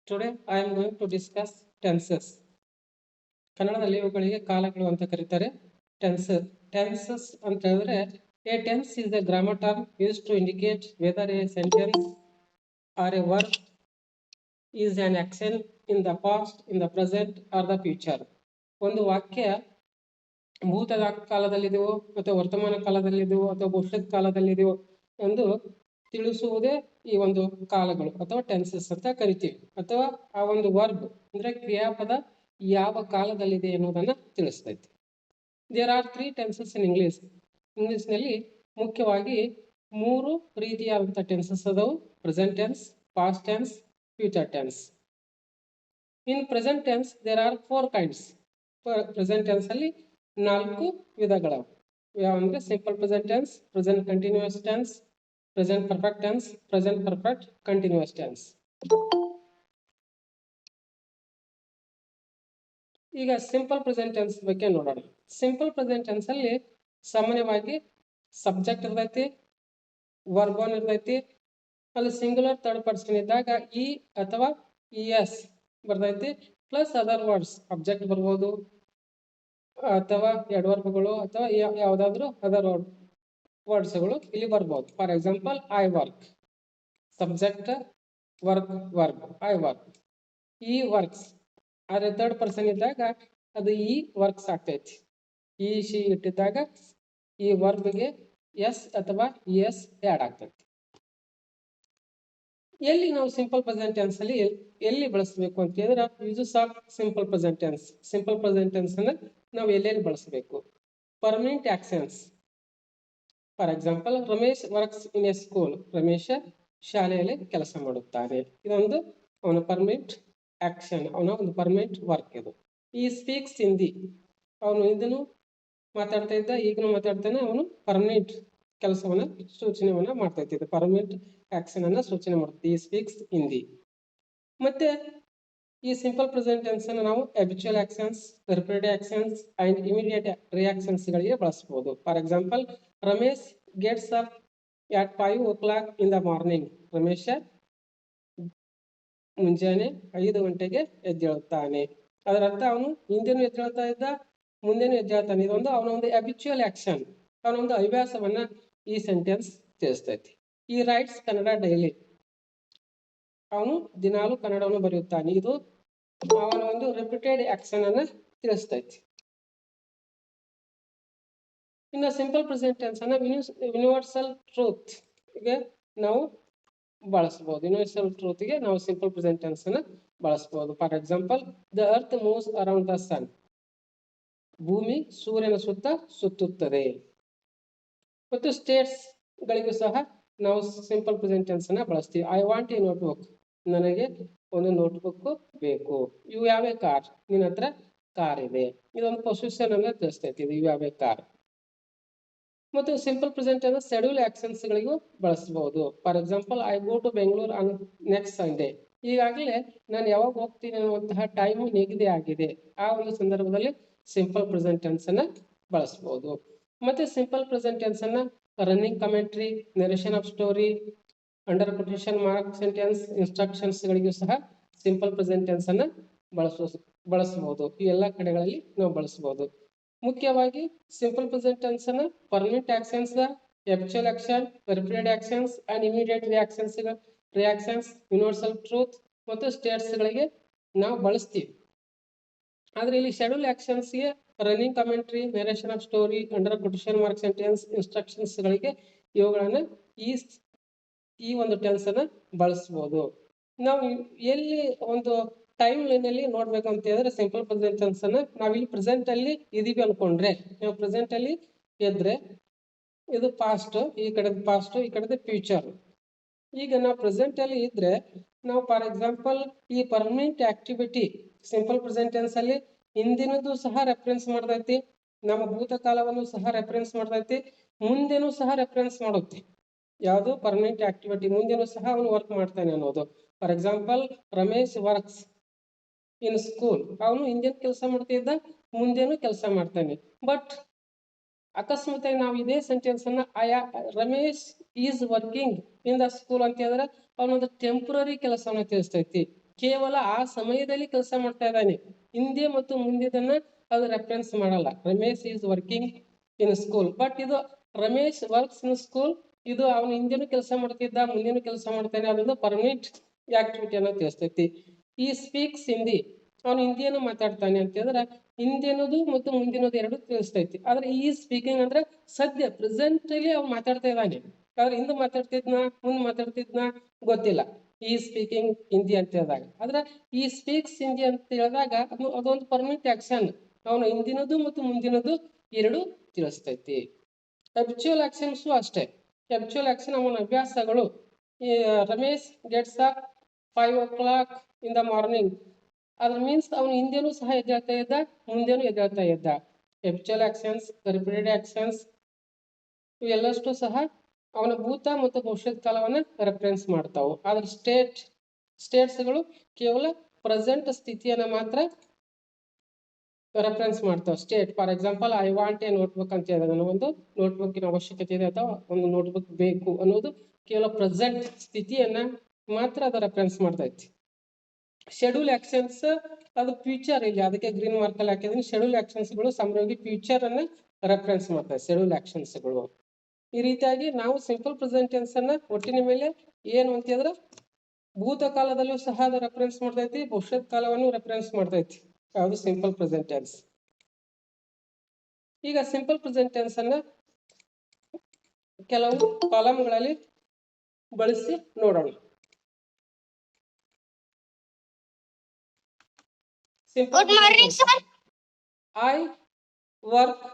Today I am going to discuss tenses. ಕನ್ನಡದಲ್ಲಿ ಇವುಗಳಿಗೆ ಕಾಲಗಳು ಅಂತ ಕರೀತಾರೆ. Tenses ಅಂತ ಹೇಳಿದ್ರೆ a tense is a grammar term used to indicate whether a sentence or a verb is an action in the past, in the present or the future. ಒಂದು ವಾಕ್ಯ ಭೂತದ ಕಾಲದಲ್ಲಿದೆಯೋ ಅಥವಾ ವರ್ತಮಾನ ಕಾಲದಲ್ಲಿದೆಯೋ ಅಥವಾ ಭವಿಷ್ಯತ್ ಕಾಲದಲ್ಲಿದೆಯೋ ಎಂದು ತಿಳಿಸುವುದೇ ಈ ಒಂದು ಕಾಲಗಳು ಅಥವಾ ಟೆನ್ಸಸ್ ಅಂತ ಕರಿತೀವಿ. ಅಥವಾ ಆ ಒಂದು ವರ್ಬ್ ಅಂದ್ರೆ ಕ್ರಿಯಾಪದ ಯಾವ ಕಾಲದಲ್ಲಿದೆ ಅನ್ನೋದನ್ನ ತಿಳಿಸ್ತೈತಿ. There are 3 tenses in English. ಇಂಗ್ಲಿಷ್ನಲ್ಲಿ ಮುಖ್ಯವಾಗಿ 3 ರೀತಿಯಾದಂಥ ಟೆನ್ಸಸ್ ಅದಾವು: present tense, past tense, future tense. In present tense there are 4 kinds. Present tense ಅಲ್ಲಿ 4 ವಿಧಗಳವು. ಯಾವಂದ್ರೆ simple present tense, present continuous tense, present perfect tense, present perfect continuous tense. ಈಗ simple present tense ಬಗ್ಗೆ ನೋಡೋಣ. Simple present tense ಅಲ್ಲಿ ಸಾಮಾನ್ಯವಾಗಿ subject ಇರ್ತೈತಿ, verb one ಇರ್ತೈತಿ. ಅಲ್ಲಿ ಸಿಂಗುಲರ್ ಥರ್ಡ್ ಪರ್ಸನ್ ಇದ್ದಾಗ ಇ ಅಥವಾ ಇಎಸ್ ಬರ್ತೈತಿ, ಪ್ಲಸ್ ಅದರ್ ವರ್ಡ್ಸ್ ಅಬ್ಜೆಕ್ಟ್ ಬರ್ಬೋದು ಅಥವಾ ಎಡ್ವರ್ಬ್ಗಳು ಅಥವಾ ಯಾವ್ದಾದ್ರು ಅದರ್ ವರ್ಡ್ಸ್ಗಳು ಇಲ್ಲಿ ಬರ್ಬೋದು. For example I work, subject work I work. ಈ ವರ್ಕ್ಸ್ ಆದ್ರೆ ಥರ್ಡ್ ಪರ್ಸನ್ ಇದ್ದಾಗ ಅದು ಈ ವರ್ಕ್ಸ್ ಆಗ್ತೈತಿ. ಈ ಶಿ ಇಟ್ಟಿದ್ದಾಗ ಈ ವರ್ಬ್ಗೆ ಎಸ್ ಅಥವಾ ಎಸ್ ಆ್ಯಡ್ ಆಗ್ತೈತಿ. ಎಲ್ಲಿ ನಾವು ಸಿಂಪಲ್ ಪ್ರೆಸೆಂಟ್ ಟೆನ್ಸ್ ಅಲ್ಲಿ ಎಲ್ಲಿ ಬಳಸಬೇಕು ಅಂತ ಹೇಳಿದ್ರೆ uses of simple present tense. Simple present tense ಅನ್ನ ನಾವು ಎಲ್ಲೆಲ್ಲಿ ಬಳಸಬೇಕು? Permanent actions. For example Ramesh works in a school. Ramesh ಶಾಲೆಯಲ್ಲಿ ಕೆಲಸ ಮಾಡುತ್ತಾನೆ. ಇದೊಂದು ಅವನ ಪರ್ಮನೆಂಟ್ ಆಕ್ಷನ್, ಅವನ ಒಂದು ಪರ್ಮನೆಂಟ್ ವರ್ಕ್ ಇದು. ಈ ಸ್ಪೀಕ್ಸ್ ಹಿಂದಿ, ಅವನು ಇದನ್ನು ಮಾತಾಡ್ತಾ ಇದ್ದ, ಈಗನು ಮಾತಾಡ್ತಾನೆ. ಅವನು ಪರ್ಮನೆಂಟ್ ಕೆಲಸವನ್ನ ಸೂಚನೆಯನ್ನ ಮಾಡ್ತಾ ಇದ್ದ, ಪರ್ಮನೆಂಟ್ ಆಕ್ಷನ್ ಅನ್ನ ಸೂಚನೆ ಮಾಡ್ತೀವಿ. ಈ ಸ್ಪೀಕ್ಸ್ ಹಿಂದಿ. ಮತ್ತೆ ಈ ಸಿಂಪಲ್ ಪ್ರೆಸೆಂಟ್ ಟೆನ್ಸ್ ಅನ್ನು ನಾವು habitual actions, repeated actions and immediate reactions ಗಳಿಗೆ ಬಳಸಬಹುದು. For example Ramesh gets up at 5 o'clock in the morning. Ramesh ಮುಂಜಾನೆ 5 ಗಂಟೆಗೆ ಎದ್ದೇಳುತ್ತಾನೆ. ಅದರ ಅರ್ಥ ಅವನು ಹಿಂದೆನೂ ಎದ್ದೇಳ್ತಾ ಇದ್ದ, ಮುಂದೆನೂ ಎದ್ದೇಳ್ತಾನೆ. ಇದೊಂದು ಅವನ ಒಂದು ಹ್ಯಾಬಿಚುವಲ್ ಆಕ್ಷನ್, ಅವನೊಂದು ಹವ್ಯಾಸವನ್ನ ಈ ಸೆಂಟೆನ್ಸ್ ತಿಳಿಸ್ತೈತಿ. ಈ ರೈಟ್ಸ್ ಕನ್ನಡ ಡೈಲಿ, ಅವನು ದಿನಾಲು ಕನ್ನಡವನ್ನು ಬರೆಯುತ್ತಾನೆ. ಇದು ಅವನ ಒಂದು ರಿಪೀಟೆಡ್ ಆಕ್ಷನ್ ಅನ್ನ ತಿಳಿಸ್ತೈತಿ. ಇನ್ನು ಸಿಂಪಲ್ ಪ್ರೆಸೆಂಟ್ ಟೆನ್ಸ್ ಅನ್ನ ಯೂನಿವರ್ಸಲ್ ಟ್ರೂತ್ ಗೆ ನಾವು ಬಳಸಬಹುದು. ಯೂನಿವರ್ಸಲ್ ಟ್ರೂತ್ ಗೆ ನಾವು ಸಿಂಪಲ್ ಪ್ರೆಸೆಂಟ್ ಟೆನ್ಸ್ ಅನ್ನ ಬಳಸಬಹುದು. For example the earth moves around the sun. ಭೂಮಿ ಸೂರ್ಯನ ಸುತ್ತ ಸುತ್ತುತ್ತದೆ. ಮತ್ತು ಸ್ಟೇಟ್ಸ್ ಗಳಿಗೂ ಸಹ ನಾವು ಸಿಂಪಲ್ ಪ್ರೆಸೆಂಟ್ ಟೆನ್ಸ್ ಅನ್ನ ಬಳಸ್ತೀವಿ. I want a notebook. ನನಗೆ ಒಂದು ನೋಟ್ಬುಕ್ ಬೇಕು. You have a car. ನಿನ್ನ ಹತ್ರ ಕಾರ್ ಇದೆ. ಇದೊಂದು ಪೊಸಿಷನ್ ಅನ್ನ ತಿಳಿಸ್ತೈತಿ. ಇದು ಯು ಹ್ಯಾವ್ ಎ ಕಾರ್. ಮತ್ತು ಸಿಂಪಲ್ ಪ್ರೆಸೆಂಟ್ ಅನ್ನು ಶೆಡ್ಯೂಲ್ ಆಕ್ಷನ್ಸ್ ಗಳಿಗೂ ಬಳಸಬಹುದು. For example I go to Bengaluru on next Sunday. ಈಗಾಗಲೇ ನಾನು ಯಾವಾಗ ಹೋಗ್ತೀನಿ ಅನ್ನುವಂತಹ ಟೈಮ್ ನಿಗದಿ ಆಗಿದೆ. ಆ ಒಂದು ಸಂದರ್ಭದಲ್ಲಿ ಸಿಂಪಲ್ ಪ್ರೆಸೆಂಟ್ ಟೆನ್ಸ್ ಅನ್ನ ಬಳಸಬಹುದು. ಮತ್ತೆ ಸಿಂಪಲ್ ಪ್ರೆಸೆಂಟ್ ಟೆನ್ಸ್ ಅನ್ನ running commentary, narration of story, under quotation mark sentence, instructions ಗಳಿಗೂ ಸಹ ಸಿಂಪಲ್ ಪ್ರೆಸೆಂಟ್ ಟೆನ್ಸ್ ಅನ್ನ ಬಳಸಬಹುದು. ಈ ಎಲ್ಲಾ ಕಡೆಗಳಲ್ಲಿ ನಾವು ಬಳಸಬಹುದು. ಮುಖ್ಯವಾಗಿ ಸಿಂಪಲ್ ಪ್ರೆಸೆಂಟ್ ಟೆನ್ಸ್ ಅನ್ನ permanent actions, habitual action, repeated actions and immediate reactions, universal truth ಮತ್ತು ಸ್ಟೇಟ್ಸ್ ಗಳಿಗೆ ನಾವು ಬಳಸ್ತೀವಿ. ಆದ್ರೆ ಇಲ್ಲಿ ಶೆಡ್ಯೂಲ್ ಆಕ್ಷನ್ಸ್ ಗೆ running commentary, narration of story, under quotation mark sentence, instructions ಗಳಿಗೆ ಇವುಗಳನ್ನ ಈ ಒಂದು ಟೆನ್ಸ್ ಅನ್ನ ಬಳಸಬಹುದು. ನಾವು ಎಲ್ಲಿ ಒಂದು ಟೈಮ್ ಲೈನ್ ಅಲ್ಲಿ ನೋಡ್ಬೇಕು ಅಂತ ಹೇಳಿದ್ರೆ ಸಿಂಪಲ್ ಪ್ರೆಸೆಂಟ್ ಟೆನ್ಸ್ ಅನ್ನ ನಾವಿಲ್ಲಿ ಪ್ರೆಸೆಂಟ್ ಅಲ್ಲಿ ಇದೀವಿ ಅನ್ಕೊಂಡ್ರೆ, ನಾವು ಪ್ರೆಸೆಂಟ್ ಅಲ್ಲಿ ಇದ್ರೆ ಇದು ಪಾಸ್ಟ್, ಈ ಕಡೆದ ಪಾಸ್ಟ್, ಈ ಕಡೆದ ಫ್ಯೂಚರ್. ಈಗ ನಾವು ಪ್ರೆಸೆಂಟ್ ಅಲ್ಲಿ ಇದ್ರೆ ನಾವು ಫಾರ್ ಎಕ್ಸಾಂಪಲ್ ಈ permanent activity simple present tense ಅಲ್ಲಿ ಹಿಂದಿನದು ಸಹ ರೆಫರೆನ್ಸ್ ಮಾಡ್ತೈತಿ, ನಮ್ಮ ಭೂತಕಾಲವನ್ನು ಸಹ ರೆಫರೆನ್ಸ್ ಮಾಡ್ತೈತಿ, ಮುಂದೆನೂ ಸಹ ರೆಫರೆನ್ಸ್ ಮಾಡುತ್ತೆ. ಯಾವುದು? Permanent activity. ಮುಂದೆನೂ ಸಹ ಅವನು ವರ್ಕ್ ಮಾಡ್ತಾನೆ ಅನ್ನೋದು. For example Ramesh works in school. ಅವನು ಹಿಂದೇನು ಕೆಲಸ ಮಾಡ್ತಿದ್ದ, ಮುಂದೇನು ಕೆಲಸ ಮಾಡ್ತಾನೆ. ಬಟ್ ಅಕಸ್ಮಾತ್ ನಾವು ಇದೇ ಸೆಂಟೆನ್ಸ್ ಅನ್ನ Ramesh is working in the school ಅಂತ ಹೇಳಿದ್ರೆ ಅವನೊಂದು ಟೆಂಪರರಿ ಕೆಲಸವನ್ನ ತಿಳಿಸ್ತೈತಿ. ಕೇವಲ ಆ ಸಮಯದಲ್ಲಿ ಕೆಲಸ ಮಾಡ್ತಾ ಇದ್ದಾನೆ. ಹಿಂದೆ ಮತ್ತು ಮುಂದಿದನ್ನ ಅದು ರೆಫರೆನ್ಸ್ ಮಾಡಲ್ಲ. Ramesh is working in school, but ಇದು ರಮೇಶ್ ವರ್ಕ್ಸ್ ಇನ್ ಸ್ಕೂಲ್, ಇದು ಅವನು ಹಿಂದೆನೂ ಕೆಲಸ ಮಾಡ್ತಿದ್ದ, ಮುಂದೆನೂ ಕೆಲಸ ಮಾಡ್ತಾನೆ, ಅದೊಂದು ಪರ್ಮನೆಂಟ್ ಆಕ್ಟಿವಿಟಿಯನ್ನು ತಿಳಿಸ್ತೈತಿ. ಈ ಸ್ಪೀಕ್ಸ್ ಹಿಂದಿ, ಅವನು ಹಿಂದಿಯನ್ನು ಮಾತಾಡ್ತಾನೆ ಅಂತ ಹೇಳಿದ್ರೆ ಹಿಂದಿನದು ಮತ್ತು ಮುಂದಿನದು ಎರಡು ತಿಳಿಸ್ತೈತಿ. ಆದ್ರೆ ಈ ಸ್ಪೀಕಿಂಗ್ ಅಂದ್ರೆ ಸದ್ಯ ಪ್ರೆಸೆಂಟ್ ಅಲ್ಲಿ ಅವ್ನು ಮಾತಾಡ್ತಾ ಇದ್ದಾನೆ. ಆದ್ರೆ ಹಿಂದೆ ಮಾತಾಡ್ತಿದ್ನ ಮುಂದೆ ಮಾತಾಡ್ತಿದ್ನ ಗೊತ್ತಿಲ್ಲ. ಈ ಸ್ಪೀಕಿಂಗ್ ಹಿಂದಿ ಅಂತ ಹೇಳಿದಾಗ, ಆದ್ರೆ ಈ ಸ್ಪೀಕ್ಸ್ ಹಿಂದಿ ಅಂತ ಹೇಳಿದಾಗ ಅದೊಂದು ಪರ್ಮನೆಂಟ್ ಆಕ್ಷನ್. ಅವನು ಹಿಂದಿನದು ಮತ್ತು ಮುಂದಿನದು ಎರಡು ತಿಳಿಸ್ತೈತಿ. ಹ್ಯಾಬಿಚುವಲ್ ಆಕ್ಷನ್ಸ್ ಅಷ್ಟೇ. ಹ್ಯಾಬಿಚುವಲ್ ಆಕ್ಷನ್ ಅವನ ಅಭ್ಯಾಸಗಳು. Ramesh gets up 5 o'clock in the morning. ಅದ್ರ ಮೀನ್ಸ್ ಅವನು ಹಿಂದೆನೂ ಸಹ ಎದ್ದೇಳ್ತಾ ಇದ್ದ, ಮುಂದೆನೂ ಎದ್ದೇಳ್ತಾ ಇದ್ದ. ಹ್ಯಾಬಿಚುವಲ್ ಆಕ್ಷನ್ಸ್, ರಿಪೀಟೆಡ್ ಆಕ್ಷನ್ಸ್ ಇವೆಲ್ಲಷ್ಟು ಸಹ ಅವನ ಭೂತ ಮತ್ತು ಭವಿಷ್ಯತ್ ಕಾಲವನ್ನ ರೆಫರೆನ್ಸ್ ಮಾಡ್ತಾವು. ಆದ್ರೆ ಸ್ಟೇಟ್ಸ್ಗಳು ಕೇವಲ ಪ್ರೆಸೆಂಟ್ ಸ್ಥಿತಿಯನ್ನ ಮಾತ್ರ ರೆಫರೆನ್ಸ್ ಮಾಡ್ತಾವೆ. State for example, I want a notebook ಅಂತ ಹೇಳಿದಾಗ ನಾನು ಒಂದು ನೋಟ್ಬುಕ್ಕಿನ ಅವಶ್ಯಕತೆ ಇದೆ ಅಥವಾ ಒಂದು ನೋಟ್ಬುಕ್ ಬೇಕು ಅನ್ನೋದು ಕೇವಲ ಪ್ರೆಸೆಂಟ್ ಸ್ಥಿತಿಯನ್ನ ಮಾತ್ರ ಅದು ರೆಫರೆನ್ಸ್ ಮಾಡ್ತೈತಿ. ಶೆಡ್ಯೂಲ್ ಆಕ್ಷನ್ಸ್ ಅದು ಫ್ಯೂಚರ್, ಇಲ್ಲಿ ಅದಕ್ಕೆ ಗ್ರೀನ್ ಮಾರ್ಕ್ ಅಲ್ಲಿ ಹಾಕಿದ್ರೆ ಶೆಡ್ಯೂಲ್ ಆಕ್ಷನ್ಸ್ಗಳು ಸಾಮಾನ್ಯವಾಗಿ ಫ್ಯೂಚರ್ ಅನ್ನ ರೆಫರೆನ್ಸ್ ಮಾಡ್ತವೆ. ಶೆಡ್ಯೂಲ್ ಆಕ್ಷನ್ಸ್ಗಳು ಈ ರೀತಿಯಾಗಿ ನಾವು ಸಿಂಪಲ್ ಪ್ರೆಸೆಂಟ್ ಟೆನ್ಸ್ ಅನ್ನ ಒಟ್ಟಿನ ಮೇಲೆ ಏನು ಅಂತ ಹೇಳಿದ್ರೆ ಭೂತಕಾಲದಲ್ಲೂ ಸಹ ಅದು ರೆಫರೆನ್ಸ್ ಮಾಡ್ತೈತಿ, ಭವಿಷ್ಯತ್ ಕಾಲವನ್ನು ರೆಫರೆನ್ಸ್ ಮಾಡ್ತೈತಿ. ಯಾವುದು ಸಿಂಪಲ್ ಪ್ರೆಸೆಂಟ್ ಟೆನ್ಸ್. ಈಗ ಸಿಂಪಲ್ ಪ್ರೆಸೆಂಟ್ ಟೆನ್ಸ್ ಅನ್ನ ಕೆಲವು ಕಾಲಂಗಳಲ್ಲಿ ಬಳಸಿ ನೋಡೋಣ. Simple I work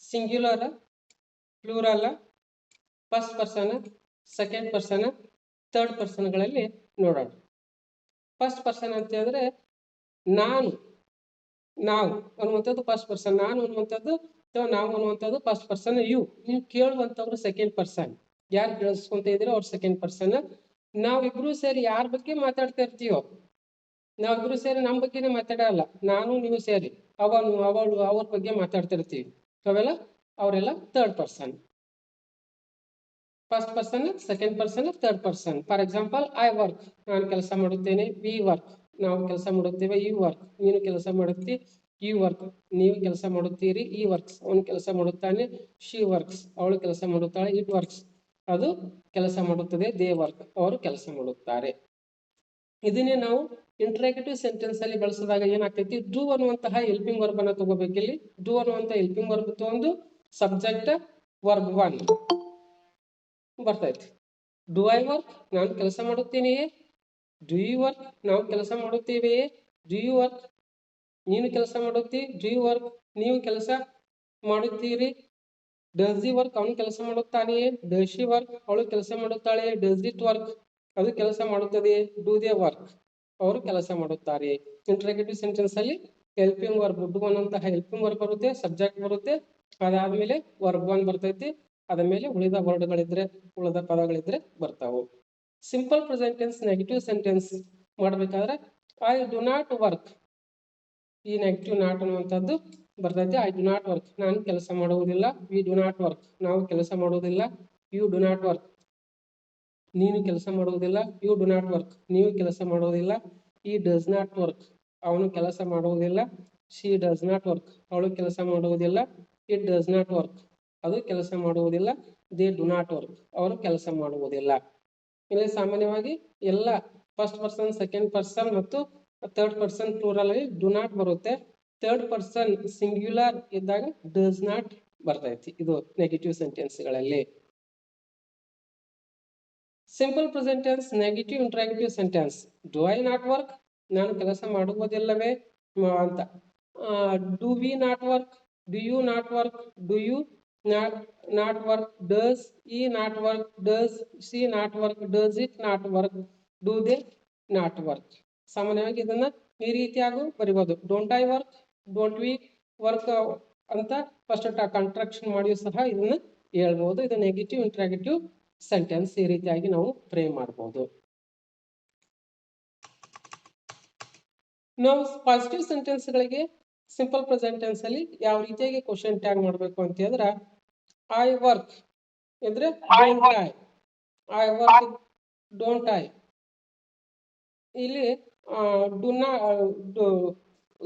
singular, plural, first person, second person, third ಪರ್ಸನ್ಗಳಲ್ಲಿ ನೋಡೋಣ. ಫಸ್ಟ್ ಪರ್ಸನ್ ಅಂತ ಹೇಳಿದ್ರೆ ನಾನು, ನಾವು ಅನ್ನುವಂಥದ್ದು ಫಸ್ಟ್ ಪರ್ಸನ್, ನಾನು ಅನ್ನುವಂಥದ್ದು ಅಥವಾ ನಾವು ಅನ್ನುವಂಥದ್ದು ಫಸ್ಟ್ ಪರ್ಸನ್. ಯು, ನೀವು ಕೇಳುವಂಥವ್ರು ಸೆಕೆಂಡ್ ಪರ್ಸನ್. ಯಾರು ಕೇಳಿಸ್ಕೊಂತ ಇದ್ದೀರೋ ಅವ್ರು ಸೆಕೆಂಡ್ ಪರ್ಸನ್. ನಾವಿಬ್ರು ಸೇರಿ ಯಾರ ಬಗ್ಗೆ ಮಾತಾಡ್ತಾ ಇರ್ತೀವೋ, ನಾವಿಬ್ರು ಸೇರಿ ನಮ್ಮ ಬಗ್ಗೆನೇ ಮಾತಾಡಲ್ಲ, ನಾನು ನೀವು ಸೇರಿ ಅವನು ಅವಳು ಅವ್ರ ಬಗ್ಗೆ ಮಾತಾಡ್ತಿರ್ತೀವಿ. ಅವೆಲ್ಲ ಅವರೆಲ್ಲ third person. First person, second person, third person. For example, I work, ನಾನು ಕೆಲಸ ಮಾಡುತ್ತೇನೆ. ವಿ ವರ್ಕ್, ನಾವು ಕೆಲಸ ಮಾಡುತ್ತೇವೆ. ಯು ವರ್ಕ್, ನೀನು ಕೆಲಸ ಮಾಡುತ್ತಿ. ಯು ವರ್ಕ್, ನೀವು ಕೆಲಸ ಮಾಡುತ್ತೀರಿ. ಈ ವರ್ಕ್ಸ್, ಅವನು ಕೆಲಸ ಮಾಡುತ್ತಾನೆ. ಶಿ ವರ್ಕ್ಸ್, ಅವಳು ಕೆಲಸ ಮಾಡುತ್ತಾಳೆ. ಇಟ್ ವರ್ಕ್ಸ್, ಅದು ಕೆಲಸ ಮಾಡುತ್ತದೆ. ದೇ ವರ್ಕ್, ಅವರು ಕೆಲಸ ಮಾಡುತ್ತಾರೆ. ಇದನ್ನೇ ನಾವು ಇಂಟ್ರಾಗೇಟಿವ್ ಸೆಂಟೆನ್ಸ್ ಅಲ್ಲಿ ಬಳಸಿದಾಗ ಏನಾಗ್ತೈತಿ, ಡೂ ಅನ್ನುವಂತಹ ಹೆಲ್ಪಿಂಗ್ ವರ್ಬ್ ಅನ್ನ ತಗೋಬೇಕಿಲ್ಲಿ. ಡೂ ಅನ್ನುವಂತಹ ಹೆಲ್ಪಿಂಗ್ ವರ್ಬ್ ತಗೊಂಡು ಸಬ್ಜೆಕ್ಟ್ ವರ್ಬ್ 1 ಬರ್ತೈತಿ. ಡು ಐ ವರ್ಕ್, ನಾನು ಕೆಲಸ ಮಾಡುತ್ತೇನೆಯೇ. ಡು ಯು ವರ್ಕ್, ನಾವು ಕೆಲಸ ಮಾಡುತ್ತೇವೆಯೇ. ಡು ಯು ವರ್ಕ್, ನೀನು ಕೆಲಸ ಮಾಡುತ್ತಿ. ಡು ಯು ವರ್ಕ್, ನೀವು ಕೆಲಸ ಮಾಡುತ್ತೀರಿ. ಡಸ್ ದಿ ವರ್ಕ್, ಅವನು ಕೆಲಸ ಮಾಡುತ್ತಾನೆಯೇ. ಡಸ್ ಶಿ ವರ್ಕ್, ಅವಳು ಕೆಲಸ ಮಾಡುತ್ತಾಳೆ. ಡಸ್ ಇಟ್ ವರ್ಕ್, ಅದು ಕೆಲಸ ಮಾಡುತ್ತದೆ. ಡೂ ದೇ ವರ್ಕ್, ಅವರು ಕೆಲಸ ಮಾಡುತ್ತಾರೆ. ಇಂಟ್ರಾಗೇಟಿವ್ ಸೆಂಟೆನ್ಸ್ ಅಲ್ಲಿ ಹೆಲ್ಪಿಂಗ್ ವರ್ಬ್ ಡು ಅನ್ನುವಂತಹ ಹೆಲ್ಪಿಂಗ್ ವರ್ಬ್ ಬರುತ್ತೆ, ಸಬ್ಜೆಕ್ಟ್ ಬರುತ್ತೆ, ಅದಾದ್ಮೇಲೆ ವರ್ಬ್ 1 ಬರ್ತೈತಿ, ಅದ ಮೇಲೆ ಉಳಿದ ವರ್ಡ್ಗಳಿದ್ರೆ ಉಳಿದ ಪದಗಳಿದ್ರೆ ಬರ್ತಾವು. Simple present tense negative sentence ಮಾಡಬೇಕಾದ್ರೆ ಐ ಡು ನಾಟ್ ವರ್ಕ್, ಈ ನೆಗೆಟಿವ್ ನಾಟ್ ಅನ್ನುವಂಥದ್ದು ಬರ್ತೈತಿ. ಐ ಡು ನಾಟ್ ವರ್ಕ್, ನಾನು ಕೆಲಸ ಮಾಡುವುದಿಲ್ಲ. ವಿ ಡು ನಾಟ್ ವರ್ಕ್, ನಾವು ಕೆಲಸ ಮಾಡುವುದಿಲ್ಲ. ಯು ಡು ನಾಟ್ ವರ್ಕ್, ನೀನು ಕೆಲಸ ಮಾಡುವುದಿಲ್ಲ. ಯು ಡು ನಾಟ್ ವರ್ಕ್, ನೀವು ಕೆಲಸ ಮಾಡುವುದಿಲ್ಲ. ಈ ಡಸ್ ನಾಟ್ ವರ್ಕ್, ಅವನು ಕೆಲಸ ಮಾಡುವುದಿಲ್ಲ. ಶಿ ಡಸ್ ನಾಟ್ ವರ್ಕ್, ಅವಳು ಕೆಲಸ ಮಾಡುವುದಿಲ್ಲ. ಇಟ್ ಡಸ್ ನಾಟ್ ವರ್ಕ್, ಅದು ಕೆಲಸ ಮಾಡುವುದಿಲ್ಲ. ದೇ ಡು ನಾಟ್ ವರ್ಕ್, ಅವರು ಕೆಲಸ ಮಾಡುವುದಿಲ್ಲ. ಇಲ್ಲಿ ಸಾಮಾನ್ಯವಾಗಿ ಎಲ್ಲ ಫಸ್ಟ್ ಪರ್ಸನ್, ಸೆಕೆಂಡ್ ಪರ್ಸನ್ ಮತ್ತು ಥರ್ಡ್ ಪರ್ಸನ್ ಪ್ಲೂರಲ್ ಅಲ್ಲಿ ಡು ನಾಟ್ ಬರುತ್ತೆ. ಥರ್ಡ್ ಪರ್ಸನ್ ಸಿಂಗ್ಯುಲರ್ ಇದ್ದಾಗ ಡಸ್ ನಾಟ್ ಬರ್ತೈತಿ. ಇದು ನೆಗೆಟಿವ್ ಸೆಂಟೆನ್ಸ್ಗಳಲ್ಲಿ. Simple present tense negative interrogative sentence. Do I not work, ನಾನು ಕೆಲಸ ಮಾಡುವುದಿಲ್ಲವೇ ಅಂತ. Do we not work, do you not work, do you not work, does he not work, does she not work, does it not work, do they not work. ಸಾಮಾನ್ಯವಾಗಿ ಇದನ್ನ ಈ ರೀತಿಯಾಗೂ ಬರಿಬಹುದು. Don't I work, don't we work ಅಂತ first contraction ಮಾಡಿಯೂ ಸಹ ಇದನ್ನ ಹೇಳ್ಬಹುದು. ಇದು ನೆಗೆಟಿವ್ ಇಂಟ್ರಾಗೇಟಿವ್ ಸೆಂಟೆನ್ಸ್. ಈ ರೀತಿಯಾಗಿ ನಾವು ಫ್ರೇಮ್ ಮಾಡಬಹುದು. ನಾವು ಪಾಸಿಟಿವ್ ಸೆಂಟೆನ್ಸ್ ಗಳಿಗೆ ಸಿಂಪಲ್ ಪ್ರೆಸೆಂಟ್ ಟೆನ್ಸ್ ಅಲ್ಲಿ ಯಾವ ರೀತಿಯಾಗಿ ಕ್ವಶನ್ ಟ್ಯಾಗ್ ಮಾಡಬೇಕು ಅಂತ ಹೇಳಿದ್ರೆ, ಐ ವರ್ಕ್ ಇದ್ರೆ don't I, I work don't I. ಇಲ್ಲಿ ಡು ನಾ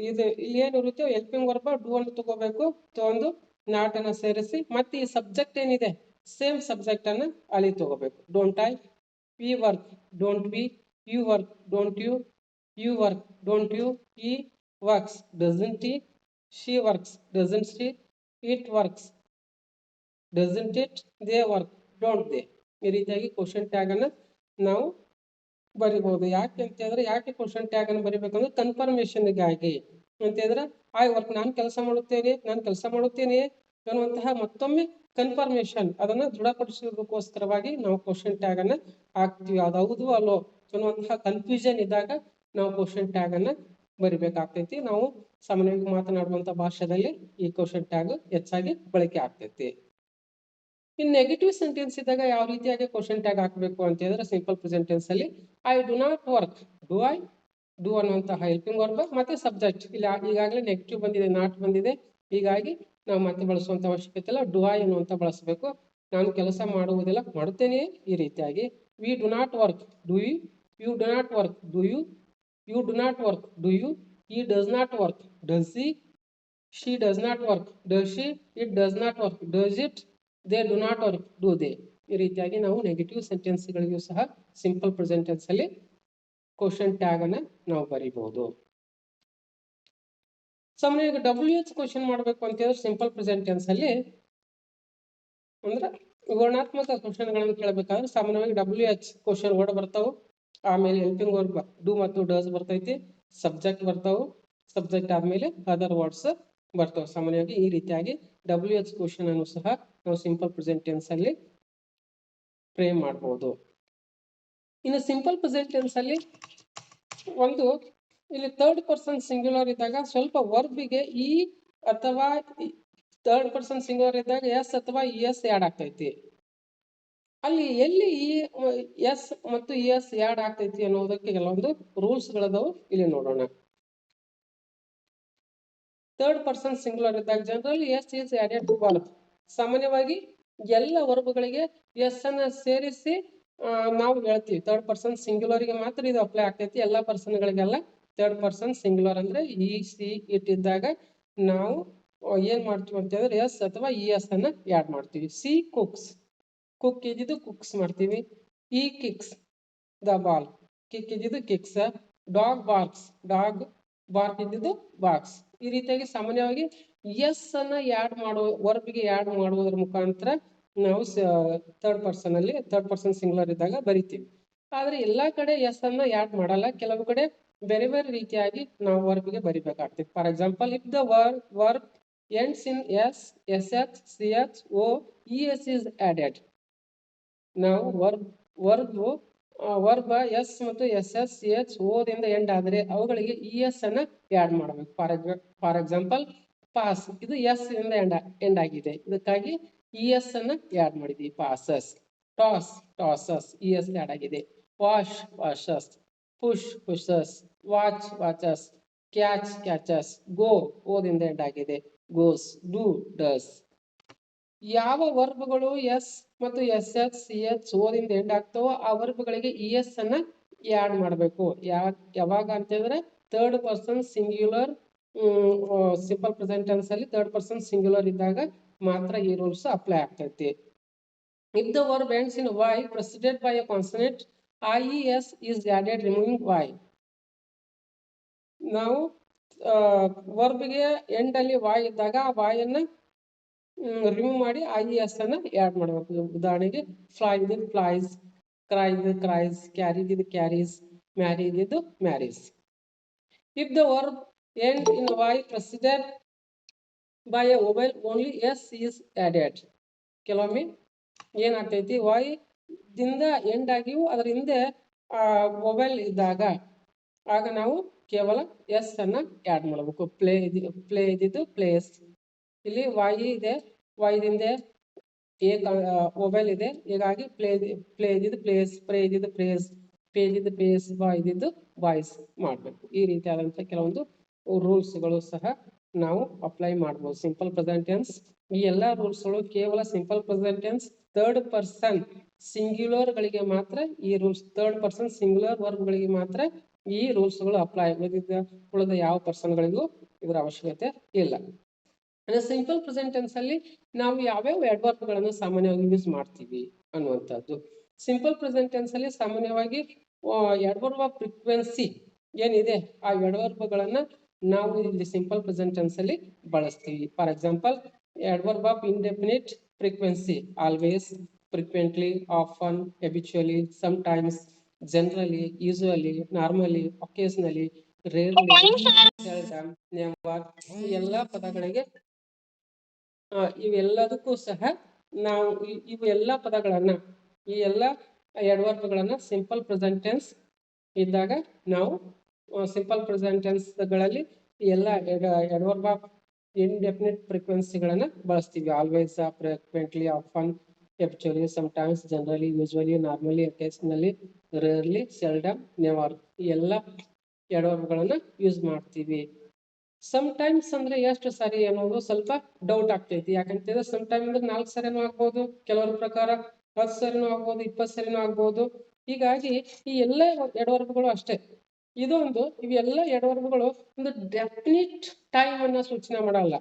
ಇದು ಇಲ್ಲಿ ಏನಿರುತ್ತೆ ಹೆಲ್ಪಿಂಗ್ ವರ್ಬ್ ಡೂ ಅನ್ನು ತಗೋಬೇಕು, ತಗೊಂಡು ನಾಟ್ ಅನ್ನ ಸೇರಿಸಿ ಮತ್ತೆ ಈ ಸಬ್ಜೆಕ್ಟ್ ಏನಿದೆ ಸೇಮ್ ಸಬ್ಜೆಕ್ಟ್ ಅನ್ನ ಅಲ್ಲಿ ತಗೋಬೇಕು. Don't I, we work, don't we, you work, don't you, you work, don't you, he works, doesn't he, she works, doesn't she, it works, doesn't it, they work, don't they. ಈ ರೀತಿಯಾಗಿ question tag ಅನ್ನ ನಾವು ಬರಿಬಹುದು. ಯಾಕೆ ಅಂತ ಹೇಳಿದ್ರೆ, ಯಾಕೆ question tag ಅನ್ನು ಬರಿಬೇಕಂದ್ರೆ confirmation ಗಾಗಿ ಅಂತ ಹೇಳಿದ್ರೆ ಐ ವರ್ಕ್, ನಾನು ಕೆಲಸ ಮಾಡುತ್ತೇನೆ ಅನ್ನುವಂತಹ ಮತ್ತೊಮ್ಮೆ ಕನ್ಫರ್ಮೇಶನ್ ಅದನ್ನ ದೃಢಪಡಿಸೋದಕ್ಕೋಸ್ಕರವಾಗಿ ನಾವು ಕ್ವಶನ್ ಟ್ಯಾಗ್ ಅನ್ನ ಹಾಕ್ತಿವಿ. ಅದು ಹೌದು ಅಲ್ಲೋ ಅನ್ನುವಂತಹ ಕನ್ಫ್ಯೂಷನ್ ಇದ್ದಾಗ ನಾವು ಕ್ವಶನ್ ಟ್ಯಾಗ್ ಅನ್ನ ಬರಿಬೇಕಾಗ್ತೈತಿ. ನಾವು ಸಾಮಾನ್ಯವಾಗಿ ಮಾತನಾಡುವಂತ ಭಾಷೆಯಲ್ಲಿ ಈ ಕ್ವಶನ್ ಟ್ಯಾಗ್ ಹೆಚ್ಚಾಗಿ ಬಳಕೆ ಆಗ್ತೈತಿ. ಇನ್ ನೆಗೆಟಿವ್ ಸೆಂಟೆನ್ಸ್ ಇದ್ದಾಗ ಯಾವ ರೀತಿಯಾಗಿ ಕ್ವಶನ್ ಟ್ಯಾಗ್ ಹಾಕಬೇಕು ಅಂತ ಹೇಳಿದ್ರೆ, ಸಿಂಪಲ್ ಪ್ರೆಸೆಂಟ್ ಟೆನ್ಸ್ ಅಲ್ಲಿ I do not work, do I, do ಅನ್ನುವಂತಹ ಹೆಲ್ಪಿಂಗ್ ವರ್ಬ್ ಮತ್ತೆ ಸಬ್ಜೆಕ್ಟ್. ಇಲ್ಲಿ ಈಗಾಗಲೇ ನೆಗೆಟಿವ್ ಬಂದಿದೆ, ನಾಟ್ ಬಂದಿದೆ, ಹೀಗಾಗಿ ನಾವು ಮತ್ತೆ ಬಳಸುವಂತ ಅವಶ್ಯಕತೆ ಇಲ್ಲ. ಡು ಐ ಅನ್ನುವಂತ ಬಳಸಬೇಕು. ನಾನು ಕೆಲಸ ಮಾಡುವುದಿಲ್ಲ, ಮಾಡುತ್ತೇನೆ. ಈ ರೀತಿಯಾಗಿ we do not work, do you, you do not work, do you, you do not work, do you, he does not work, does he, she does not work, does she, it does not work, does it, they do not work, do they. ಈ ರೀತಿಯಾಗಿ ನಾವು negative sentence ಗಳಿಗೂ ಸಹ simple present tense ಅಲ್ಲಿ question tag ಅನ್ನ ನಾವು ಬರೀಬಹುದು. ಸಾಮಾನ್ಯವಾಗಿ WH question ಮಾಡಬೇಕು ಅಂತ ಹೇಳಿದ್ರೆ ಸಿಂಪಲ್ ಪ್ರೆಸೆಂಟ್ ಟೆನ್ಸ್ ಅಲ್ಲಿ ಅಂದ್ರೆ ವಿವರಣಾತ್ಮಕ ಕ್ವಶನ್ ಗಳನ್ನು ಕೇಳಬೇಕಾದ್ರೆ ಸಾಮಾನ್ಯವಾಗಿ WH ಕ್ವಶನ್ ವರ್ಡ್ ಬರ್ತಾವು. ಆಮೇಲೆ ಹೆಲ್ಪಿಂಗ್ ವರ್ಬ್ ಡು ಮತ್ತು ಡಸ್ ಬರ್ತೈತಿ, ಸಬ್ಜೆಕ್ಟ್ ಬರ್ತಾವು, ಸಬ್ಜೆಕ್ಟ್ ಆದ್ಮೇಲೆ ಅದರ್ ವರ್ಡ್ಸ್ ಬರ್ತಾವೆ. ಸಾಮಾನ್ಯವಾಗಿ ಈ ರೀತಿಯಾಗಿ WH ಕ್ವಶನ್ ಅನ್ನು ಸಹ ನಾವು ಸಿಂಪಲ್ ಪ್ರೆಸೆಂಟ್ ಟೆನ್ಸ್ ಅಲ್ಲಿ ಫ್ರೇಮ್ ಮಾಡಬಹುದು. ಇನ್ನು ಸಿಂಪಲ್ ಪ್ರೆಸೆಂಟ್ ಟೆನ್ಸ್ ಅಲ್ಲಿ ಒಂದು ಇಲ್ಲಿ ಥರ್ಡ್ ಪರ್ಸನ್ ಸಿಂಗ್ಯುಲರ್ ಇದ್ದಾಗ ಸ್ವಲ್ಪ ವರ್ಬಿಗೆ ಈ ಅಥವಾ ಥರ್ಡ್ ಪರ್ಸನ್ ಸಿಂಗ್ಯುಲರ್ ಇದ್ದಾಗ ಎಸ್ ಅಥವಾ ಎಸ್ ಆಡ್ ಆಗ್ತೈತಿ. ಅಲ್ಲಿ ಎಲ್ಲಿ ಈ ಎಸ್ ಮತ್ತು ಎಸ್ ಆಡ್ ಆಗ್ತೈತಿ ಅನ್ನೋದಕ್ಕೆ ಕೆಲವೊಂದು ರೂಲ್ಸ್ ಗಳದಾವು, ಇಲ್ಲಿ ನೋಡೋಣ. ಥರ್ಡ್ ಪರ್ಸನ್ ಸಿಂಗ್ಯುಲರ್ ಇದ್ದಾಗ generally s is added to verb. ಸಾಮಾನ್ಯವಾಗಿ ಎಲ್ಲ ವರ್ಬ್ಗಳಿಗೆ ಎಸ್ ಅನ್ನ ಸೇರಿಸಿ ನಾವು ಹೇಳ್ತೀವಿ. ಥರ್ಡ್ ಪರ್ಸನ್ ಸಿಂಗ್ಯುಲರ್ ಗೆ ಮಾತ್ರ ಇದು ಅಪ್ಲೈ ಆಗ್ತೈತಿ, ಎಲ್ಲಾ ಪರ್ಸನ್ ಗಳಿಗೆಲ್ಲ. ಥರ್ಡ್ ಪರ್ಸನ್ ಸಿಂಗ್ಯುಲರ್ ಅಂದ್ರೆ ಈ, ಸಿ, ಇಟ್ ಇದ್ದಾಗ ನಾವು ಏನ್ ಮಾಡ್ತೀವಿ ಅಂತ ಹೇಳಿದ್ರೆ ಎಸ್ ಅಥವಾ ಇ ಎಸ್ ಅನ್ನ ಆಡ್ ಮಾಡ್ತೀವಿ. ಸಿ ಕುಕ್ಸ್, ಕುಕ್ ಇದ್ದಿದ್ದು ಕುಕ್ಸ್ ಮಾಡ್ತೀವಿ. ಈ ಕಿಕ್ಸ್ ದ ಬಾಲ್, ಕಿಕ್ ಇದ್ದಿದ್ದು kicks. Dog barks, dog bark ಇದ್ದಿದ್ದು ಬಾಕ್ಸ್. ಈ ರೀತಿಯಾಗಿ ಸಾಮಾನ್ಯವಾಗಿ ಎಸ್ ಅನ್ನ ಆಡ್ ಮಾಡುವ ವರ್ಬ್ಗೆ ಆಡ್ ಮಾಡುವುದರ ಮುಖಾಂತರ ನಾವು ಥರ್ಡ್ ಪರ್ಸನ್ ಅಲ್ಲಿ ಥರ್ಡ್ ಪರ್ಸನ್ ಸಿಂಗ್ಯುಲರ್ ಇದ್ದಾಗ ಬರಿತೀವಿ. ಆದ್ರೆ ಎಲ್ಲಾ ಕಡೆ ಎಸ್ ಅನ್ನ ಆಡ್ ಮಾಡಲ್ಲ, ಕೆಲವು ಕಡೆ ಬೇರೆ ಬೇರೆ ರೀತಿಯಾಗಿ ನಾವು ವರ್ಬ್ಗೆ ಬರಿಬೇಕಾಗ್ತದೆ. For example, if the verb ends in s, sh, ch, o, es is added. ನಾವು ವರ್ಬ್ ಎಸ್ ಮತ್ತು ಎಸ್ ಎಸ್ ಸಿ ಎಚ್ ಓದಿಂದ ಎಂಡ್ ಆದ್ರೆ ಅವುಗಳಿಗೆ ಇ ಎಸ್ ಅನ್ನ ಆಡ್ ಮಾಡಬೇಕು. ಫಾರ್ ಎಕ್ಸಾಂಪಲ್ ಪಾಸ್, ಇದು ಎಸ್ ಇಂದ ಎಂಡ್ ಆಗಿದೆ, ಇದಕ್ಕಾಗಿ ಇ ಎಸ್ ಅನ್ನ ಆಡ್ ಮಾಡಿದ್ವಿ. Passes, toss, tosses, E S add ಆಗಿದೆ. Wash, washes, push, pushes, watch, watches, catch, catches, go ಓದಿಂದ ಎಂಡ್ ಆಗಿದೆ. Goes, do, does. ಯಾವ ವರ್ಬ್ಗಳು ಎಸ್ ಮತ್ತು ಎಸ್ ಎಚ್ ಸಿ ಎಚ್ ಓದಿಂದ ಎಂಡ್ ಆಗ್ತಾವೋ ಆ ವರ್ಬ್ಗಳಿಗೆ ಇ ಎಸ್ ಅನ್ನ ಆಡ್ ಮಾಡಬೇಕು. ಯಾವಾಗ ಅಂತ ಹೇಳಿದ್ರೆ third person singular simple present tense ಅಲ್ಲಿ ಥರ್ಡ್ ಪರ್ಸನ್ ಸಿಂಗ್ಯುಲರ್ ಇದ್ದಾಗ ಮಾತ್ರ ಈ ರೂಲ್ಸ್ ಅಪ್ಲೈ ಆಗ್ತೈತಿ. If the verb ends in Y preceded by a consonant, IES is added removing y. ನಾವು ವರ್ಬ್ಗೆ ಎಂಡ್ ಅಲ್ಲಿ ವಾಯ್ ಇದ್ದಾಗ ಆ ವಾಯ್ ಅನ್ನ ರಿಮೂವ್ ಮಾಡಿ IES ಅನ್ನ ಆಡ್ ಮಾಡಬೇಕು. ಉದಾಹರಣೆಗೆ ಫ್ಲೈ ಇದ್ದು ಫ್ಲೈಸ್, ಕ್ರೈ ಇದ್ದು ಕ್ರೈಸ್, ಕ್ಯಾರಿ ಇದ್ದು ಕ್ಯಾರೀಸ್, ಮ್ಯಾರಿ ಇದ್ದು marries. If the verb end in Y preceded by a vowel only S is added. ಕೆಲವೊಮ್ಮೆ ಏನಾಗ್ತೈತಿ, ವೈ ದಿಂದ ಎಂಡ್ ಆಗಿವು ಅದರ ಹಿಂದೆ ವೊವೆಲ್ ಇದ್ದಾಗ ಆಗ ನಾವು ಕೇವಲ ಎಸ್ ಅನ್ನ ಆಡ್ ಮಾಡಬೇಕು. ಪ್ಲೇ ಇದ್ದಿದ್ದು ಪ್ಲೇಸ್, ಇಲ್ಲಿ ವಾಯಿ ಇದೆ, ವಾಯ್ದಿಂದ ವೊವೆಲ್ ಇದೆ, ಹೀಗಾಗಿ ಪ್ಲೇ ಇದ್ದಿದ್ದು ಪ್ಲೇಸ್, ಪ್ರೇ ಇದ್ದಿದ್ದು ಪ್ರೇಸ್, ಪೇ ಇದ್ದಿದ್ದು ಪೇಸ್, ಬಾಯ್ ಇದ್ದಿದ್ದು ಬಾಯ್ಸ್ ಮಾಡ್ಬೇಕು. ಈ ರೀತಿಯಾದಂತಹ ಕೆಲವೊಂದು ರೂಲ್ಸ್ ಗಳು ಸಹ ನಾವು ಅಪ್ಲೈ ಮಾಡಬಹುದು ಸಿಂಪಲ್ ಪ್ರೆಸೆಂಟ್ ಟೆನ್ಸ್. ಈ ಎಲ್ಲಾ ರೂಲ್ಸ್ ಗಳು ಕೇವಲ simple present tense third person singular ಗಳಿಗೆ ಮಾತ್ರ ಈ rules, third person singular verb ಗಳಿಗೆ ಮಾತ್ರ ಈ ರೂಲ್ಸ್ಗಳು ಅಪ್ಲೈ ಉಳಿದ ಯಾವ ಪರ್ಸನ್ಗಳಿಗೂ ಇದರ ಅವಶ್ಯಕತೆ ಇಲ್ಲ. ಸಿಂಪಲ್ ಪ್ರೆಸೆಂಟ್ ಟೆನ್ಸ್ ಅಲ್ಲಿ ನಾವು ಯಾವ್ಯಾವ ಅಡ್ವರ್ಬ್ಗಳನ್ನು ಸಾಮಾನ್ಯವಾಗಿ ಯೂಸ್ ಮಾಡ್ತೀವಿ ಅನ್ನುವಂಥದ್ದು. ಸಿಂಪಲ್ ಪ್ರೆಸೆಂಟ್ ಟೆನ್ಸ್ ಅಲ್ಲಿ ಸಾಮಾನ್ಯವಾಗಿ ಅಡ್ವರ್ಬ್ ಆಫ್ ಫ್ರೀಕ್ವೆನ್ಸಿ ಏನಿದೆ ಆ ಅಡ್ವರ್ಬ್ಗಳನ್ನ ನಾವು ಇಲ್ಲಿ ಸಿಂಪಲ್ ಪ್ರೆಸೆಂಟ್ ಟೆನ್ಸ್ ಅಲ್ಲಿ ಬಳಸ್ತೀವಿ. For example, adverb of indefinite frequency always, frequently, often, habitually, sometimes, generally, usually, normally, occasionally, rarely, seldom, never. ಈ ಎಲ್ಲಾ ಪದಗಳಿಗೆ ಇವೆಲ್ಲದಕ್ಕೂ ಸಹ ನಾವು ಇವು ಎಲ್ಲಾ ಪದಗಳನ್ನ ಈ ಎಲ್ಲಾ ಅಡ್ವರ್ಬ್ಗಳನ್ನ ಸಿಂಪಲ್ ಪ್ರೆಸೆಂಟ್ ಟೆನ್ಸ್ ಇದ್ದಾಗ ನಾವು ಸಿಂಪಲ್ ಪ್ರೆಸೆಂಟ್ ಟೆನ್ಸ್ ಗಳಲ್ಲಿ ಎಲ್ಲ ಅಡ್ವರ್ಬ್ ಆಫ್ ಇಂಡೆಫಿನಿಟ್ ಫ್ರೀಕ್ವೆನ್ಸಿಗಳನ್ನ ಬಳಸ್ತೀವಿ. Always, frequently, often, habitually, sometimes, generally, usually, normally, occasionally, rarely, seldom, never. ಈ ಎಲ್ಲ ಅಡ್ವರ್ಬ್ಗಳನ್ನ ಯೂಸ್ ಮಾಡ್ತೀವಿ. ಸಮಟೈಮ್ಸ್ ಅಂದ್ರೆ ಎಷ್ಟು ಸಾರಿ ಅನ್ನೋದು ಸ್ವಲ್ಪ ಡೌಟ್ ಆಗ್ತೈತಿ. ಯಾಕಂತಂದ್ರೆ ಸಮಟೈಮ್ ಅಂದ್ರೆ 4 ಸರಿನೂ ಆಗ್ಬೋದು, ಕೆಲವರ ಪ್ರಕಾರ 10 ಸರಿನೂ ಆಗ್ಬೋದು, 20 ಸರಿನೂ ಆಗ್ಬೋದು. ಹೀಗಾಗಿ ಈ ಎಲ್ಲ ಅಡ್ವರ್ಬ್ಗಳು ಅಷ್ಟೇ. ಇವೆಲ್ಲ ಅಡ್ವರ್ಬ್ಗಳು ಒಂದು ಡೆಫಿನಿಟ್ ಟೈಮ್ ಅನ್ನ ಸೂಚನೆ ಮಾಡಲ್ಲ.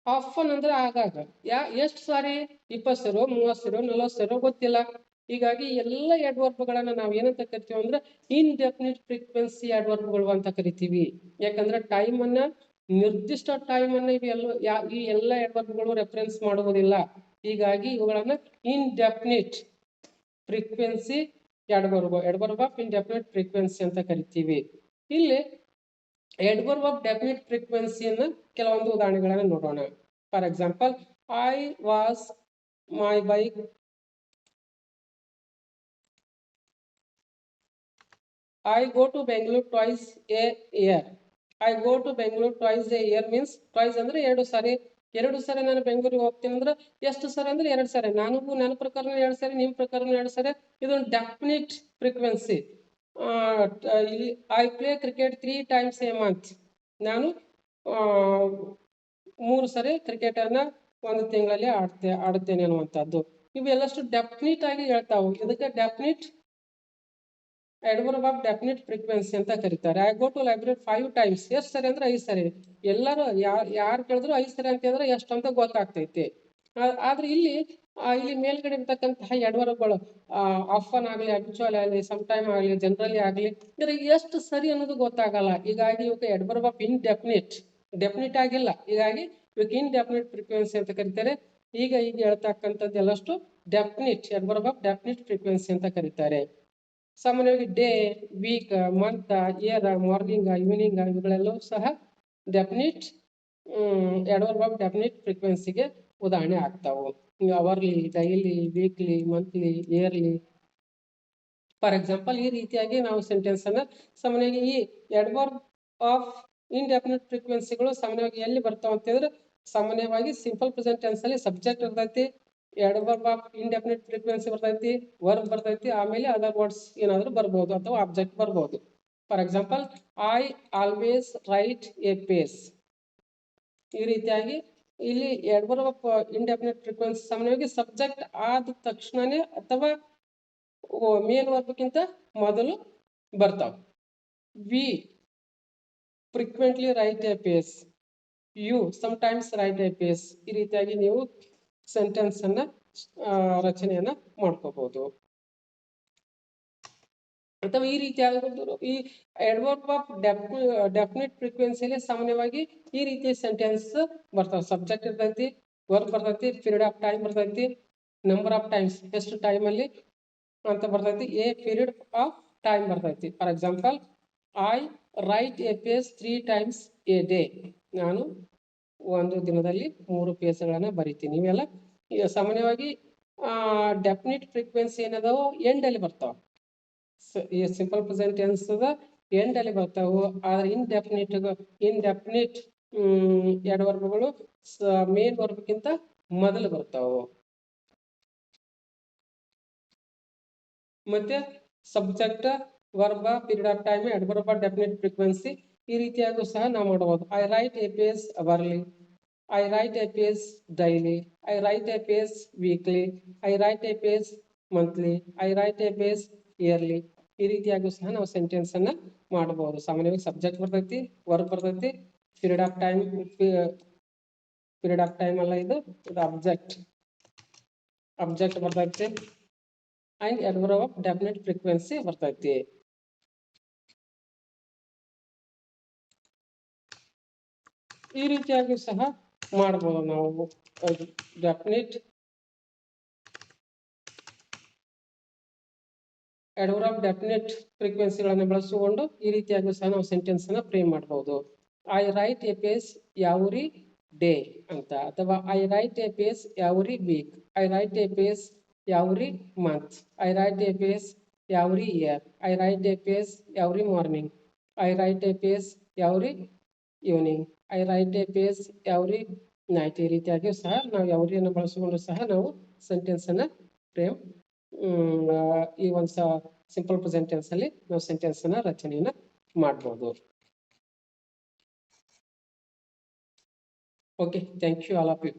ಆಫನ್ ಅಂದ್ರೆ ಆಗಾಗ, ಎಷ್ಟು ಸಾರಿ, 20 ಸರಿ, 30 ಸರಿ, 40 ಸರಿ ಗೊತ್ತಿಲ್ಲ. ಹೀಗಾಗಿ ಎಲ್ಲ ಅಡ್ವರ್ಬ್ಗಳನ್ನ ನಾವ್ ಏನಂತ ಕರಿತೀವಿ ಅಂದ್ರೆ ಇನ್ಡೆಫಿನಿಟ್ ಫ್ರೀಕ್ವೆನ್ಸಿ ಅಡ್ವರ್ಬ್ಗಳು ಅಂತ ಕರಿತೀವಿ. ಯಾಕಂದ್ರೆ ಟೈಮ್ ಅನ್ನ, ನಿರ್ದಿಷ್ಟ ಟೈಮ್ ಅನ್ನ ಈ ಎಲ್ಲ ಅಡ್ವರ್ಬ್ಗಳು ರೆಫರೆನ್ಸ್ ಮಾಡುವುದಿಲ್ಲ. ಹೀಗಾಗಿ ಇವುಗಳನ್ನ indefinite frequency adverb of indefinite frequency ಅಂತ ಕರಿತೀವಿ. ಇಲ್ಲಿ ಅಡ್ವರ್ಬ್ ಆಫ್ ಡೆಫಿನಿಟ್ ಫ್ರೀಕ್ವೆನ್ಸಿಯನ್ನ ಕೆಲವೊಂದು ಉದಾಹರಣೆಗಳನ್ನ ನೋಡೋಣ. For example, I was my bike, I go to Bangalore twice a year. I go to Bangalore twice a year means twice ಅಂದ್ರೆ 2 ಸಾರಿ. 2 ಸಾರಿ ನಾನು ಬೆಂಗಳೂರಿಗೆ ಹೋಗ್ತೀನಿ ಅಂದ್ರೆ ಎಷ್ಟು ಸಾರಿ ಅಂದ್ರೆ 2 ಸಾರಿ. ನನ್ನ ಪ್ರಕಾರ 2 ಸಾರಿ, ನಿಮ್ಮ ಪ್ರಕಾರ 2 ಸಾರಿ. ಇದೊಂದು definite frequency. I play cricket 3 times a month. ನಾನು 3 ಸಾರಿ ಕ್ರಿಕೆಟ್ ಅನ್ನ ಒಂದು ತಿಂಗಳಲ್ಲಿ ಆಡುತ್ತೇನೆ ಅನ್ನುವಂಥದ್ದು. ಇವೆಲ್ಲಷ್ಟು ಡೆಫಿನಿಟ್ ಆಗಿ ಹೇಳ್ತಾವು. ಇದಕ್ಕೆ definite adverb of definite frequency ಅಂತ ಕರೀತಾರೆ. I go to library 5 times. ಎಷ್ಟು ಸರಿ ಅಂದ್ರೆ 5 ಸರಿ. ಎಲ್ಲರೂ ಯಾರು ಕೇಳಿದ್ರು 5 ಸರಿ ಅಂತ ಹೇಳಿದ್ರೆ ಎಷ್ಟು ಅಂತ ಗೊತ್ತಾಗ್ತೈತಿ. ಆದ್ರೆ ಇಲ್ಲಿ ಮೇಲ್ಗಡೆ ಇರ್ತಕ್ಕಂತಹ ಅಡ್ವರ್ಬ್ಗಳು ಆಫನ್ ಆಗ್ಲಿ, ಹ್ಯಾಬಿಚುವಲ್ ಆಗಲಿ, ಸಮ್ ಟೈಮ್ ಆಗಲಿ, ಜನರಲಿ ಆಗಲಿ, ಎಷ್ಟು ಸರಿ ಅನ್ನೋದು ಗೊತ್ತಾಗಲ್ಲ. ಹೀಗಾಗಿ ಇವಕ್ಕೆ ಅಡ್ವರ್ಬ್ ಆಫ್ ಡೆಫಿನಿಟ್ ಆಗಿಲ್ಲ. ಹೀಗಾಗಿ ಇವಕ್ಕೆ ಇನ್ಡೆಫಿನಿಟ್ ಫ್ರೀಕ್ವೆನ್ಸಿ ಅಂತ ಕರೀತಾರೆ. ಈಗ ಹೇಳ್ತಕ್ಕಂಥದ್ದು ಎಲ್ಲಷ್ಟು definite adverb of definite frequency ಅಂತ ಕರೀತಾರೆ. ಸಾಮಾನ್ಯವಾಗಿ day, week, month, year, morning, evening ಇವುಗಳೆಲ್ಲವೂ ಸಹ ಡೆಫಿನಿಟ್ ಅಡ್ವರ್ಬ್ ಆಫ್ ಡೆಫಿನಿಟ್ ಫ್ರೀಕ್ವೆನ್ಸಿಗೆ ಉದಾಹರಣೆ ಆಗ್ತಾವು. Hourly, daily, weekly, monthly, yearly. For example, ಈ ರೀತಿಯಾಗಿ ನಾವು ಸೆಂಟೆನ್ಸ್ ಅನ್ನ ಸಾಮಾನ್ಯವಾಗಿ ಈ ಅಡ್ವರ್ಬ್ ಆಫ್ ಇನ್ಡೆಫಿನಿಟ್ ಫ್ರೀಕ್ವೆನ್ಸಿಗಳು ಸಾಮಾನ್ಯವಾಗಿ ಎಲ್ಲಿ ಬರ್ತಾವ ಅಂತಂದ್ರೆ ಸಾಮಾನ್ಯವಾಗಿ ಸಿಂಪಲ್ ಪ್ರೆಸೆಂಟ್ ಟೆನ್ಸ್ ಅಲ್ಲಿ ಸಬ್ಜೆಕ್ಟ್ ಇರ್ತೈತಿ, ಅಡ್ವರ್ಬ್ ಆಫ್ ಇಂಡೆಫಿನಿಟ್ ಫ್ರೀಕ್ವೆನ್ಸಿ ಬರ್ತೈತಿ, ವರ್ಬ್ ಬರ್ತೈತಿ, ಆಮೇಲೆ ಅದರ್ ವರ್ಡ್ಸ್ ಏನಾದ್ರು ಬರ್ಬೋದು ಅಥವಾ ಆಬ್ಜೆಕ್ಟ್ ಬರ್ಬೋದು. For example, I always write a page. ಈ ರೀತಿಯಾಗಿ ಇಲ್ಲಿ ಅಡ್ವರ್ಬ್ ಆಫ್ ಇಂಡೆಫಿನಿಟ್ ಫ್ರೀಕ್ವೆನ್ಸಿ ಸಾಮಾನ್ಯವಾಗಿ ಸಬ್ಜೆಕ್ಟ್ ಆದ ತಕ್ಷಣನೇ ಅಥವಾ ಮೇನ್ ವರ್ಬ್ಗಿಂತ ಮೊದಲು ಬರ್ತಾವ. We frequently write a page, you sometimes write a page. ಈ ರೀತಿಯಾಗಿ ನೀವು ಸೆಂಟೆನ್ಸ್ ಅನ್ನ ರಚನೆಯನ್ನ ಮಾಡ್ಕೋಬಹುದು. ಅಥವಾ ಈ ರೀತಿಯಾದ ಈ ಅಡ್ವರ್ಬ್ ಆಫ್ ಡೆಫಿನಿಟ್ ಫ್ರೀಕ್ವೆನ್ಸಿಯಲ್ಲಿ ಸಾಮಾನ್ಯವಾಗಿ ಈ ರೀತಿಯ ಸೆಂಟೆನ್ಸ್ ಬರ್ತಾವ. ಸಬ್ಜೆಕ್ಟ್ ಇರ್ತೈತಿ, ವರ್ಬ್ ಬರ್ತೈತಿ, ಪೀರಿಯಡ್ ಆಫ್ ಟೈಮ್ ಬರ್ತೈತಿ, ನಂಬರ್ ಆಫ್ ಟೈಮ್ಸ್ ಎಷ್ಟು ಟೈಮ್ ಅಲ್ಲಿ ಅಂತ ಬರ್ತೈತಿ, ಎ ಪೀರಿಯಡ್ ಆಫ್ ಟೈಮ್ ಬರ್ತೈತಿ. For example, I write a page 3 times a day. ನಾನು ಒಂದು ದಿನದಲ್ಲಿ 3 ಪೇಜ್ಗಳನ್ನ ಬರಿತೀನಿ. ಇವೆಲ್ಲ ಸಾಮಾನ್ಯವಾಗಿ ಡೆಫಿನಿಟ್ ಫ್ರೀಕ್ವೆನ್ಸಿ ಏನದಾವು ಎಂಡ್ ಅಲ್ಲಿ ಬರ್ತಾವ. ಈ ಸಿಂಪಲ್ ಪ್ರೆಸೆಂಟ್ ಟೆನ್ಸ್ ಎಂಡ್ ಅಲ್ಲಿ ಬರ್ತಾವು. ಆದ್ರೆ ಇನ್ಡೆಫಿನಿಟ್ ಅಡ್ವರ್ಬ್ಗಳು ಮೇನ್ ವರ್ಬ್ಗಿಂತ ಮೊದಲು ಬರ್ತಾವು. ಮತ್ತೆ subject, verb, period of time, adverb of definite frequency ಈ ರೀತಿಯಾಗೂ ಸಹ ನಾವು ಮಾಡಬಹುದು. I write a page hourly, I write a page daily, I write a page weekly, I write a page monthly, I write a page yearly. ಈ ರೀತಿಯಾಗಿ ಸಹ ನಾವು sentence ಅನ್ನ ಮಾಡಬಹುದು. ಸಾಮಾನ್ಯವಾಗಿ ಸಬ್ಜೆಕ್ಟ್ ಬರ್ತೈತಿ, ವರ್ಬ್ ಬರ್ತೈತಿ, ಪೀರಿಯಡ್ ಆಫ್ ಟೈಮ್ ಅಲ್ಲ ಇದು ಅಬ್ಜೆಕ್ಟ್ ಬರ್ತೈತಿ and adverb of definite frequency ಬರ್ತೈತಿ. ಈ ರೀತಿಯಾಗಿ ಸಹ ಮಾಡಬಹುದು ನಾವು ಡೆಫಿನಿಟ್ adverb of definite ಫ್ರೀಕ್ವೆನ್ಸಿಗಳನ್ನು ಬಳಸಿಕೊಂಡು ಈ ರೀತಿಯಾಗಿ ಸಹ ನಾವು ಸೆಂಟೆನ್ಸ್ ಅನ್ನ ಫ್ರೇಮ್ ಮಾಡಬಹುದು. I write a page every day ಅಂತ, ಅಥವಾ I write a page every week, I write a page every month, I write a page every year, I write a page every morning, I write a page every evening, I write a page every night. ಈ ರೀತಿಯಾಗಿ ಸಹ ನಾವು ಎವ್ರಿಯನ್ನು ಬಳಸಿಕೊಂಡು ಸಹ ನಾವು sentence ಅನ್ನ frame ಈ ಒಂದು ಸಿಂಪಲ್ ಪ್ರೆಸೆಂಟ್ ಟೆನ್ಸ್ ಅಲ್ಲಿ ನಾವು ಸೆಂಟೆನ್ಸ್ ಅನ್ನ ರಚನೆಯನ್ನ ಮಾಡಬಹುದು. Okay, thank you all of you.